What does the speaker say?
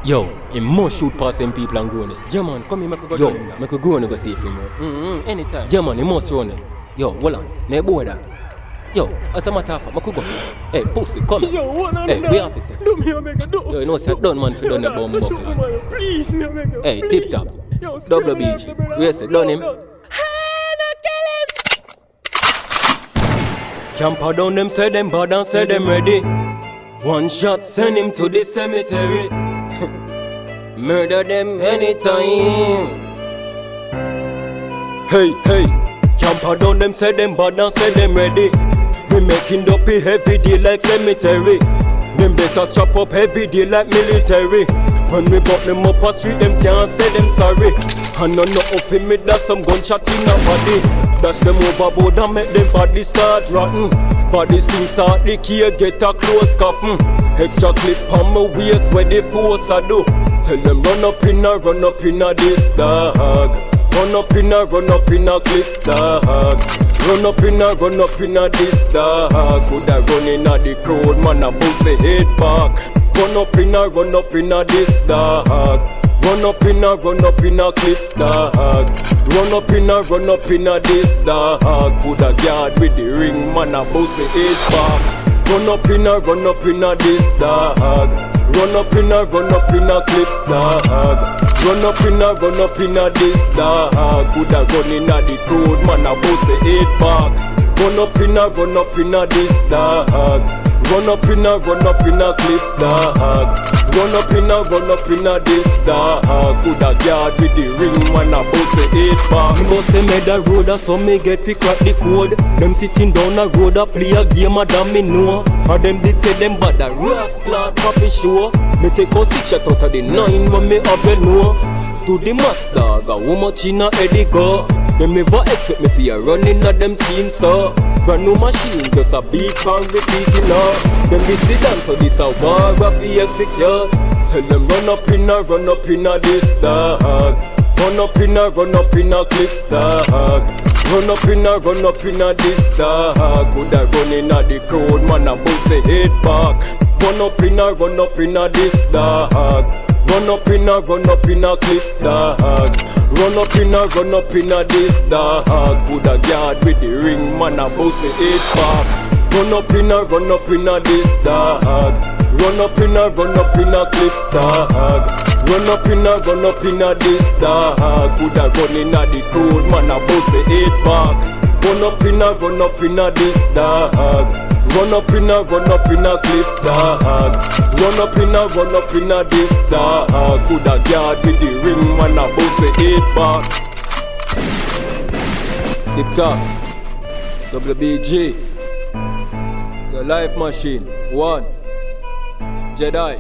Yo, he must shoot past them people and go on this. Yeah man, come here, make a go. Yo, make a go and go see him. Anytime. Yeah man, he must run it. Yo, hold on, me boy that. Yo, as a matter of fact, I could go for it. Hey, pussy, come here. Yo, one hey, we officer. Do me a make a do. Yo, you know, say done man for done the bomb buckler. Please, me a make a. Hey, tip top. WBG. We say done him. Camper down them, say them bad and say them ready. One shot, send him to the cemetery. Murder them anytime. Hey, hey. Camper down them, say them bad and say them ready. We making dopey every day like cemetery. Them better strap up every day like military. When we buck them up a street, them can't say them sorry. And none of him made that some gunshot in a body. Dash them overboard and make them body start rotten. Body stink out the key, get a close coffin. Extra clip on my waist where the force I do. Tell them run up in a this dog. Run up in a clips dog. Run up in a this dog. Coulda run in a the crowd, man a bounce the head back. Run up in a this dog. Run up in a clips dog. Run up in a this dog. Coulda guard with the ring, man a bounce the head back. Run up in a this dog. Run up in a clips dog. Run up in a this dog. Coulda run in a the crowd, man a bounce the head back. Run up in a this dog. Run up in a clips dog. Run up in a this dog. Coulda guard with the ring, man a bounce the head back. Me bust them head a road, so me get fi crack the code. Them sitting down a road a play a game a damn me know. Or them did say them bad a rascal proper show. Me take out 6 shot out of the 9 when me have you know. To the max dog, how much in a Eddie go? Them never expect me fi a running at them schemes so. Brand new machine, just a beat and repeating now. Them this the dance, so this a war a fi execute. Tell them run up in a this dog. Run up in a clips dog. Run up in a this dog. Coulda run in a the crowd, man a bounce the head back. Run up in a this dog. Run up in a clips dog. Run up in a this dog. Coulda guard with the ring, man a bounce the head back. Run up in a this dog. Run up in a clips dog. Run up in a this dog. Coulda run in a the crowd, man a bounce the head back. Run up in a this dog. Run up in a clips dog. Run up in a this dog. Coulda guard with the ring, man a bounce the head back. Tip top. WBG. Your life machine. 1. Jedi.